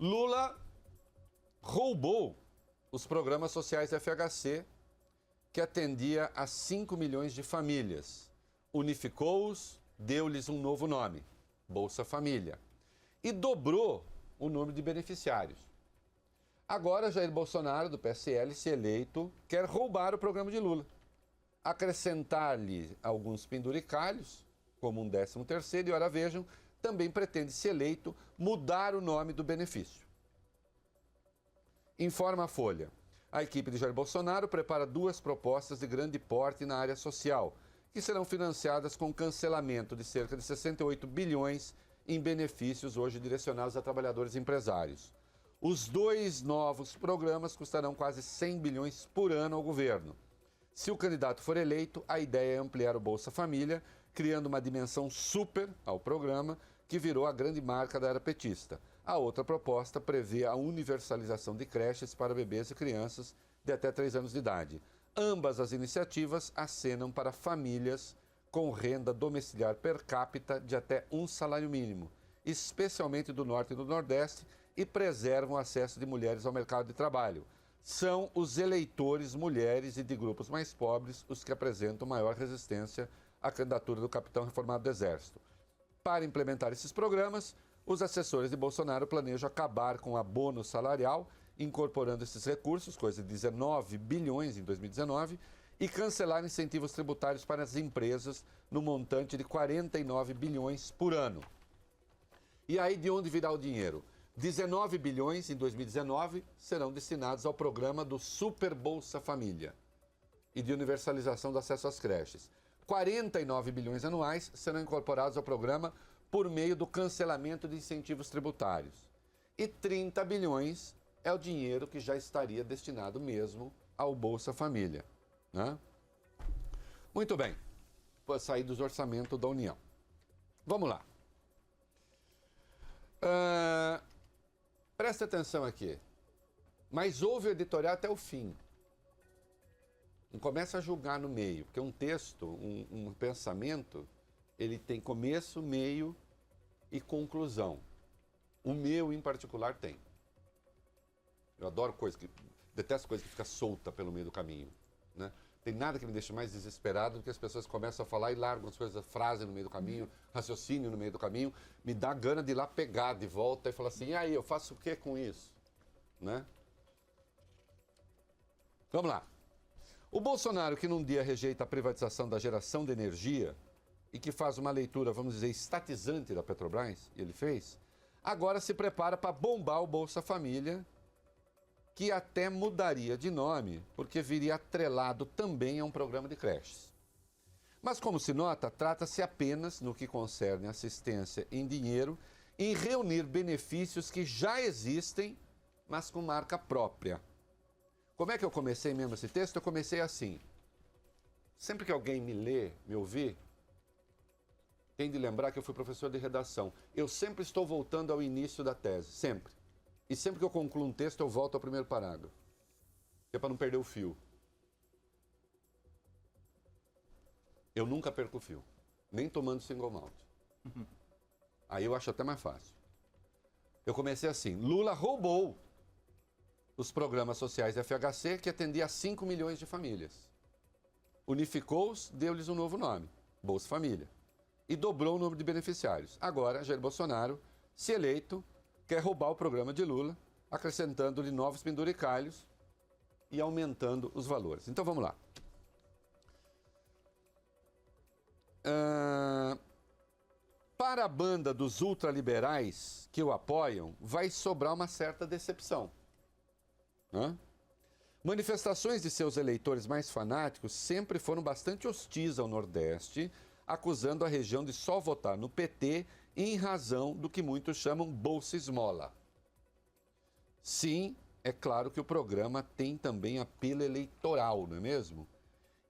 Lula roubou os programas sociais FHC, que atendia a 5 milhões de famílias. Unificou-os, deu-lhes um novo nome, Bolsa Família. E dobrou o número de beneficiários. Agora, Jair Bolsonaro, do PSL, se eleito, quer roubar o programa de Lula. Acrescentar-lhe alguns penduricalhos, como um 13º, e, ora vejam, também pretende, se eleito, mudar o nome do benefício. Informa a Folha. A equipe de Jair Bolsonaro prepara 2 propostas de grande porte na área social, que serão financiadas com cancelamento de cerca de 68 bilhões em benefícios hoje direcionados a trabalhadores e empresários. Os 2 novos programas custarão quase 100 bilhões por ano ao governo. Se o candidato for eleito, a ideia é ampliar o Bolsa Família, criando uma dimensão super ao programa, que virou a grande marca da era petista. A outra proposta prevê a universalização de creches para bebês e crianças de até 3 anos de idade. Ambas as iniciativas acenam para famílias com renda domiciliar per capita de até 1 salário mínimo, especialmente do Norte e do Nordeste, e preservam o acesso de mulheres ao mercado de trabalho. São os eleitores mulheres e de grupos mais pobres os que apresentam maior resistência à candidatura do capitão reformado do Exército. Para implementar esses programas, os assessores de Bolsonaro planejam acabar com o abono salarial, incorporando esses recursos, coisa de 19 bilhões em 2019, e cancelar incentivos tributários para as empresas no montante de 49 bilhões por ano. E aí, de onde virá o dinheiro? 19 bilhões em 2019 serão destinados ao programa do Super Bolsa Família e de universalização do acesso às creches. 49 bilhões anuais serão incorporados ao programa por meio do cancelamento de incentivos tributários. E 30 bilhões é o dinheiro que já estaria destinado mesmo ao Bolsa Família, né? Muito bem, para sair dos orçamentos da União. Vamos lá. Presta atenção aqui. Mas ouve o editorial até o fim. Não começa a julgar no meio, porque um texto, um pensamento, ele tem começo, meio e conclusão. O meu, em particular, tem. Eu adoro detesto coisa que fica solta pelo meio do caminho, né? Tem nada que me deixe mais desesperado do que as pessoas começam a falar e largam as coisas, frase no meio do caminho, raciocínio no meio do caminho. Me dá gana de ir lá pegar de volta e falar assim, e aí, eu faço o que com isso? Né? Vamos lá. O Bolsonaro, que num dia rejeita a privatização da geração de energia e que faz uma leitura, vamos dizer, estatizante da Petrobras, e ele fez, agora se prepara para bombar o Bolsa Família, que até mudaria de nome, porque viria atrelado também a um programa de creches. Mas, como se nota, trata-se apenas, no que concerne assistência em dinheiro, em reunir benefícios que já existem, mas com marca própria. Como é que eu comecei mesmo esse texto? Eu comecei assim. Sempre que alguém me lê, me ouvir, tem de lembrar que eu fui professor de redação. Eu sempre estou voltando ao início da tese, sempre. E sempre que eu concluo um texto, eu volto ao primeiro parágrafo. É para não perder o fio. Eu nunca perco o fio. Nem tomando single malt. Aí eu acho até mais fácil. Eu comecei assim. Lula roubou os programas sociais FHC, que atendia a 5 milhões de famílias. Unificou-os, deu-lhes um novo nome, Bolsa Família. E dobrou o número de beneficiários. Agora, Jair Bolsonaro, se eleito, quer roubar o programa de Lula, acrescentando-lhe novos penduricalhos e aumentando os valores. Então vamos lá. Para a banda dos ultraliberais que o apoiam, vai sobrar uma certa decepção. Manifestações de seus eleitores mais fanáticos sempre foram bastante hostis ao Nordeste, acusando a região de só votar no PT em razão do que muitos chamam Bolsa Esmola. Sim, é claro que o programa tem também apelo eleitoral, não é mesmo?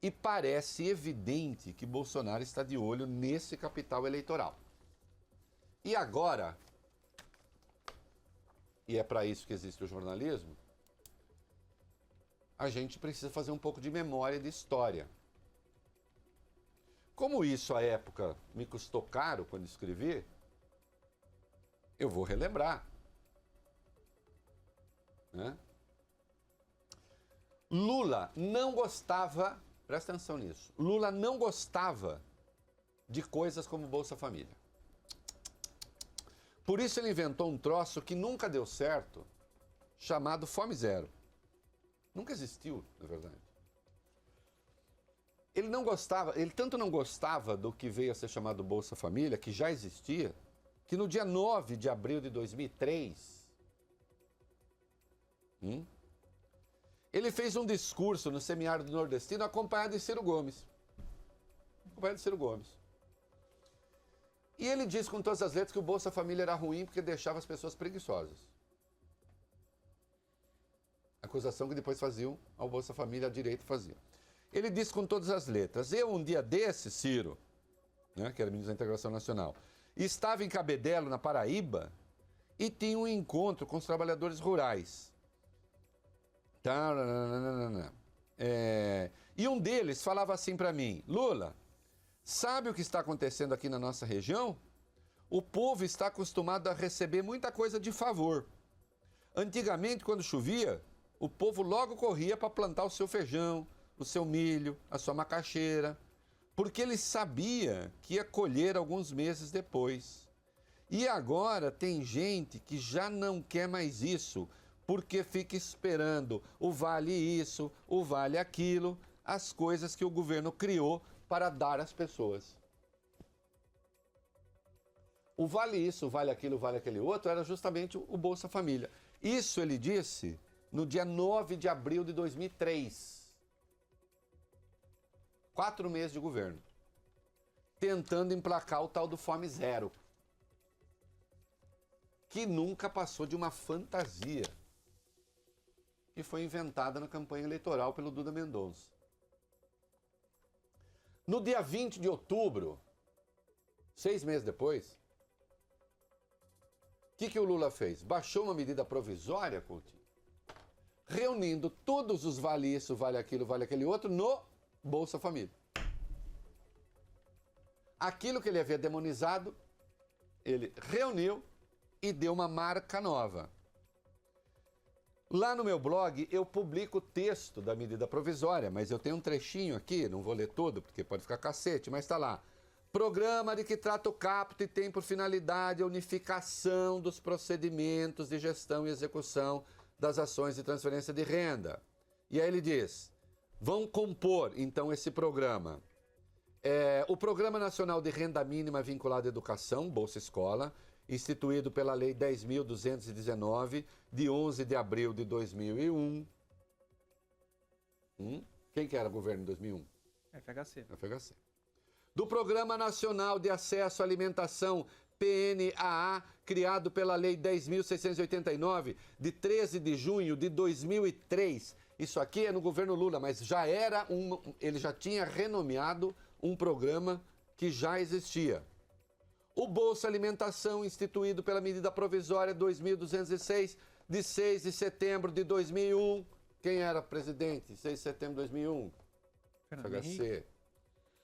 E parece evidente que Bolsonaro está de olho nesse capital eleitoral. E agora, e é para isso que existe o jornalismo, a gente precisa fazer um pouco de memória e de história. Como isso, à época, me custou caro quando escrevi, eu vou relembrar. né? Lula não gostava, presta atenção nisso, Lula não gostava de coisas como Bolsa Família. Por isso ele inventou um troço que nunca deu certo, chamado Fome Zero. Nunca existiu, na verdade. Ele não gostava, ele tanto não gostava do que veio a ser chamado Bolsa Família, que já existia, que no dia 9 de abril de 2003, ele fez um discurso no semiárido nordestino acompanhado de Ciro Gomes. E ele disse com todas as letras que o Bolsa Família era ruim porque deixava as pessoas preguiçosas. Acusação que depois faziam ao Bolsa Família, a direita fazia. Ele disse com todas as letras, eu um dia desse, Ciro, né, que era ministro da Integração Nacional, estava em Cabedelo, na Paraíba, e tinha um encontro com os trabalhadores rurais. E um deles falava assim para mim, Lula, sabe o que está acontecendo aqui na nossa região? O povo está acostumado a receber muita coisa de favor. Antigamente, quando chovia, o povo logo corria para plantar o seu feijão, o seu milho, a sua macaxeira, porque ele sabia que ia colher alguns meses depois. E agora tem gente que já não quer mais isso, porque fica esperando o vale isso, o vale aquilo, as coisas que o governo criou para dar às pessoas. O vale isso, o vale aquilo, o vale aquele outro, era justamente o Bolsa Família. Isso ele disse no dia 9 de abril de 2003. 4 meses de governo. Tentando emplacar o tal do Fome Zero. Que nunca passou de uma fantasia. Que foi inventada na campanha eleitoral pelo Duda Mendonça. No dia 20 de outubro, 6 meses depois, o que o Lula fez? Baixou uma medida provisória, Coutinho, reunindo todos os vale isso, vale aquilo, vale aquele outro, no Bolsa Família. Aquilo que ele havia demonizado, ele reuniu e deu uma marca nova. Lá no meu blog eu publico o texto da medida provisória, mas eu tenho um trechinho aqui, não vou ler todo porque pode ficar cacete, mas está lá. Programa de que trata o caput e tem por finalidade a unificação dos procedimentos de gestão e execução das ações de transferência de renda. E aí ele diz, vão compor então esse programa. O Programa Nacional de Renda Mínima Vinculada à Educação, Bolsa Escola, instituído pela Lei 10.219, de 11 de abril de 2001. Quem que era o governo em 2001? FHC. Do Programa Nacional de Acesso à Alimentação, PNAA, criado pela Lei 10.689, de 13 de junho de 2003. Isso aqui é no governo Lula, mas já era ele já tinha renomeado um programa que já existia. O Bolsa Alimentação, instituído pela medida provisória 2.206, de 6 de setembro de 2001. Quem era presidente? 6 de setembro de 2001? FHC.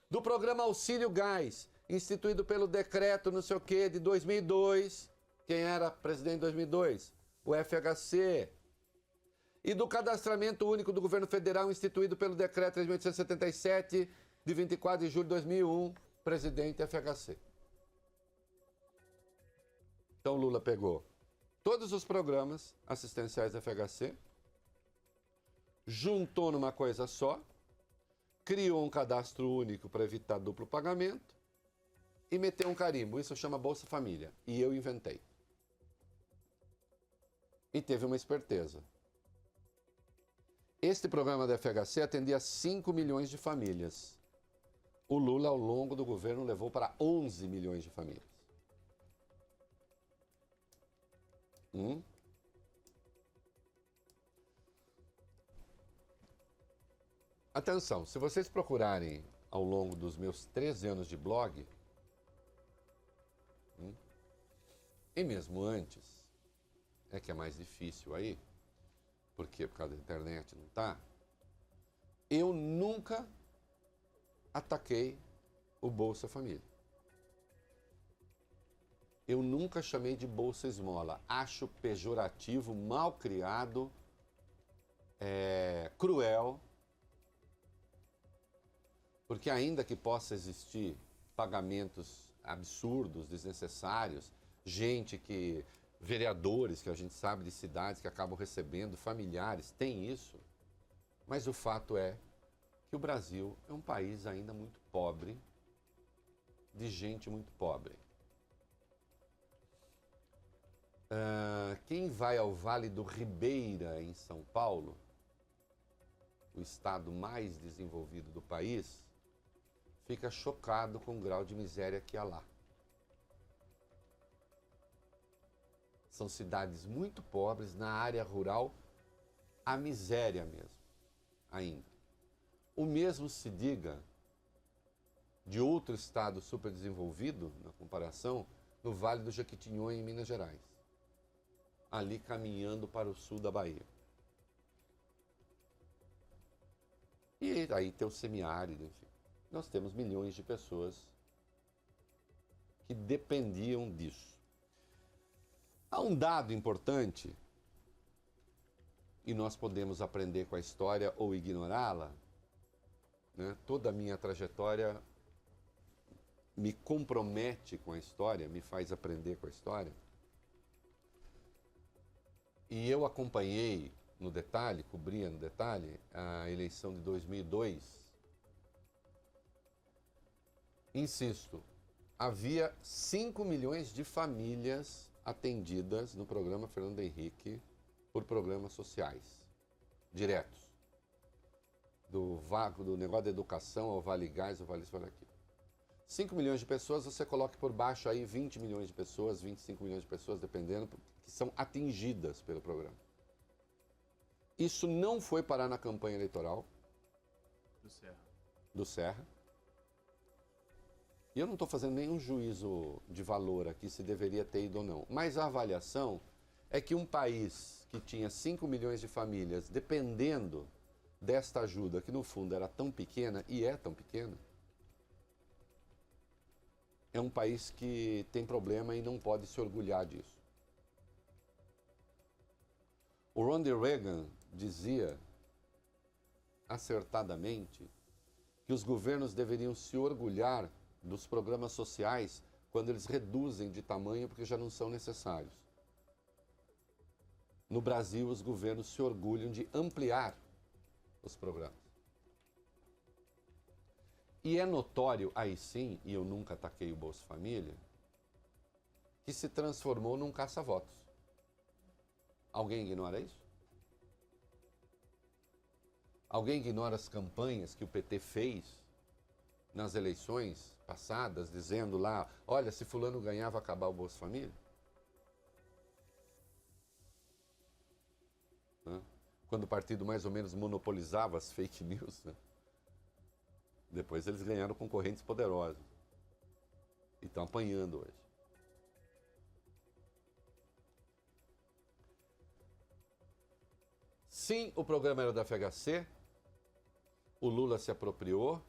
Do Programa Auxílio Gás, instituído pelo decreto não sei o quê, de 2002. Quem era presidente em 2002? O FHC. E do Cadastramento Único do Governo Federal, instituído pelo decreto 3.877, de 24 de julho de 2001, presidente FHC. Então Lula pegou todos os programas assistenciais da FHC, juntou numa coisa só, criou um cadastro único para evitar duplo pagamento e meteu um carimbo. Isso chama Bolsa Família. E eu inventei. E teve uma esperteza. Este programa da FHC atendia 5 milhões de famílias. O Lula, ao longo do governo, levou para 11 milhões de famílias. Atenção, se vocês procurarem ao longo dos meus 13 anos de blog, e mesmo antes, é que é mais difícil aí, porque por causa da internet não tá, eu nunca ataquei o Bolsa Família. Eu nunca chamei de Bolsa Esmola. Acho pejorativo, mal criado cruel, porque ainda que possa existir pagamentos absurdos, desnecessários, vereadores que a gente sabe de cidades que acabam recebendo, familiares, tem isso, mas o fato é que o Brasil é um país ainda muito pobre, de gente muito pobre. Quem vai ao Vale do Ribeira, em São Paulo, o estado mais desenvolvido do país, fica chocado com o grau de miséria que há lá. São cidades muito pobres, na área rural, a miséria mesmo, ainda. O mesmo se diga de outro estado superdesenvolvido, na comparação, no Vale do Jequitinhonha, em Minas Gerais. Ali caminhando para o sul da Bahia. E aí tem o semiárido, enfim. Nós temos milhões de pessoas que dependiam disso. Há um dado importante, e nós podemos aprender com a história ou ignorá-la, né? Toda a minha trajetória me compromete com a história, me faz aprender com a história. E eu acompanhei no detalhe, cobria no detalhe, a eleição de 2002. Insisto, havia 5 milhões de famílias atendidas no programa Fernando Henrique por programas sociais, diretos. Do negócio da educação ao Vale Gás, ao Vale isso, Vale aquilo. 5 milhões de pessoas, você coloca por baixo aí 20 milhões de pessoas, 25 milhões de pessoas, dependendo, que são atingidas pelo programa. Isso não foi parar na campanha eleitoral do Serra. E eu não estou fazendo nenhum juízo de valor aqui, se deveria ter ido ou não. Mas a avaliação é que um país que tinha 5 milhões de famílias dependendo desta ajuda, que no fundo era tão pequena, e é tão pequena, é um país que tem problema e não pode se orgulhar disso. O Ronald Reagan dizia, acertadamente, que os governos deveriam se orgulhar dos programas sociais quando eles reduzem de tamanho porque já não são necessários. No Brasil, os governos se orgulham de ampliar os programas. E é notório, aí sim, e eu nunca ataquei o Bolsa Família, que se transformou num caça-votos. Alguém ignora isso? Alguém ignora as campanhas que o PT fez nas eleições passadas, dizendo lá, olha, se fulano ganhar, vai acabar o Bolsa Família? Quando o partido mais ou menos monopolizava as fake news, né? Depois eles ganharam concorrentes poderosos. E estão apanhando hoje. Sim, o programa era da FHC, o Lula se apropriou,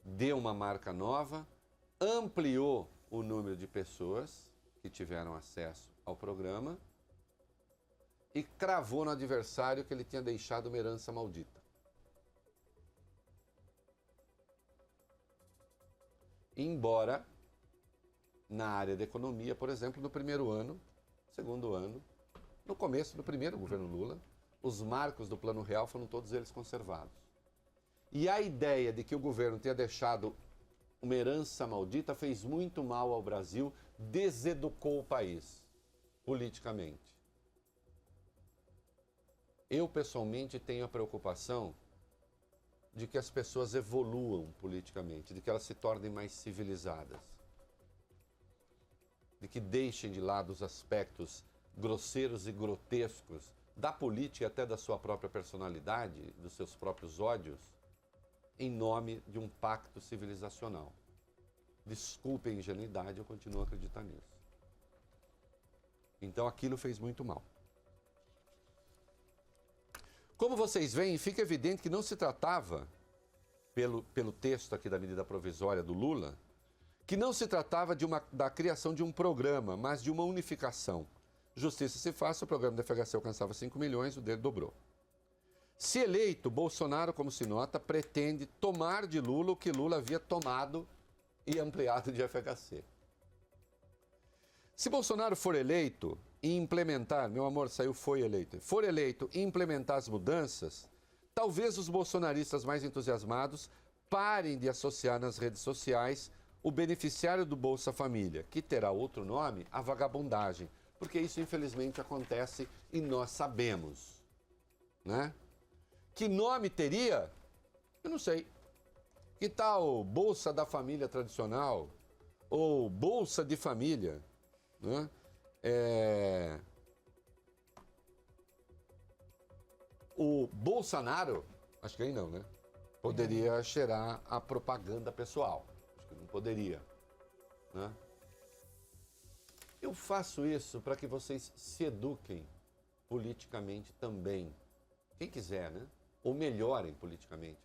deu uma marca nova, ampliou o número de pessoas que tiveram acesso ao programa e cravou no adversário que ele tinha deixado uma herança maldita. Embora, na área da economia, por exemplo, no primeiro ano, segundo ano, no começo do primeiro governo Lula, os marcos do Plano Real foram todos eles conservados. E a ideia de que o governo tenha deixado uma herança maldita fez muito mal ao Brasil, deseducou o país, politicamente. Eu, pessoalmente, tenho a preocupação de que as pessoas evoluam politicamente, de que elas se tornem mais civilizadas, de que deixem de lado os aspectos grosseiros e grotescos da política e até da sua própria personalidade, dos seus próprios ódios, em nome de um pacto civilizacional. Desculpe a ingenuidade, eu continuo a acreditar nisso. Então aquilo fez muito mal. Como vocês veem, fica evidente que não se tratava, pelo texto aqui da medida provisória do Lula, que não se tratava da criação de um programa, mas de uma unificação. Justiça se faça, o programa da FHC alcançava 5 milhões, o dele dobrou. Se eleito, Bolsonaro, como se nota, pretende tomar de Lula o que Lula havia tomado e ampliado de FHC. Se Bolsonaro for eleito e implementar, meu amor, foi eleito, for eleito e implementar as mudanças, talvez os bolsonaristas mais entusiasmados parem de associar nas redes sociais o beneficiário do Bolsa Família, que terá outro nome, a vagabundagem, porque isso infelizmente acontece e nós sabemos, né? Que nome teria? Eu não sei. Que tal Bolsa da Família tradicional? Ou Bolsa de Família? Né? O Bolsonaro, acho que aí não, né? Poderia cheirar a propaganda pessoal. Acho que não poderia. Né? Eu faço isso para que vocês se eduquem politicamente também. Quem quiser, né? Ou melhorem politicamente.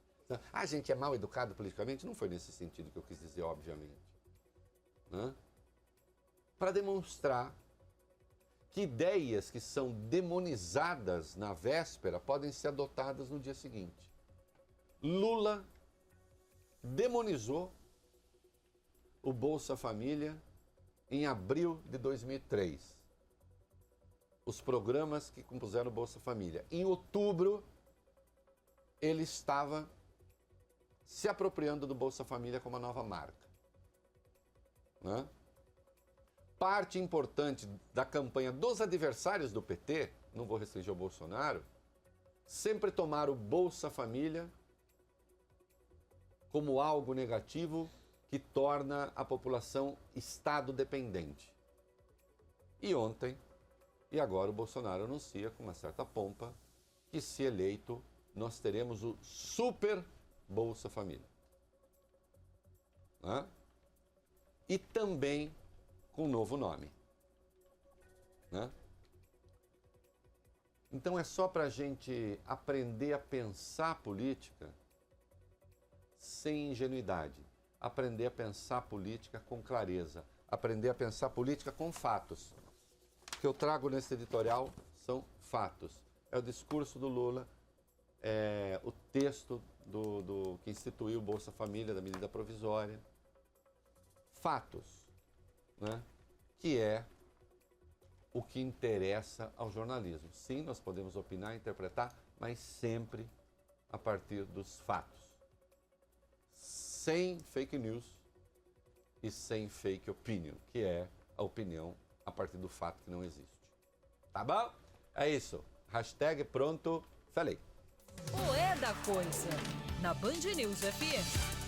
A gente é mal educado politicamente? Não foi nesse sentido que eu quis dizer, obviamente. Né? Para demonstrar que ideias que são demonizadas na véspera podem ser adotadas no dia seguinte. Lula demonizou o Bolsa Família em abril de 2003. Os programas que compuseram o Bolsa Família. Em outubro, ele estava se apropriando do Bolsa Família como uma nova marca. Né? Parte importante da campanha dos adversários do PT, não vou restringir ao Bolsonaro, sempre tomaram o Bolsa Família como algo negativo que torna a população Estado dependente. E ontem, e agora o Bolsonaro anuncia com uma certa pompa que, se eleito, nós teremos o Super Bolsa Família. Né? E também com um novo nome. Né? Então é só para a gente aprender a pensar política sem ingenuidade. Aprender a pensar política com clareza. Aprender a pensar política com fatos. O que eu trago nesse editorial são fatos. É o discurso do Lula, é o texto do que instituiu o Bolsa Família, da medida provisória. Fatos, né? Que é o que interessa ao jornalismo. Sim, nós podemos opinar, interpretar, mas sempre a partir dos fatos. Sem fake news e sem fake opinion, que é a opinião a partir do fato que não existe. Tá bom? É isso. Hashtag pronto, falei. O É da Coisa, na Band News FM.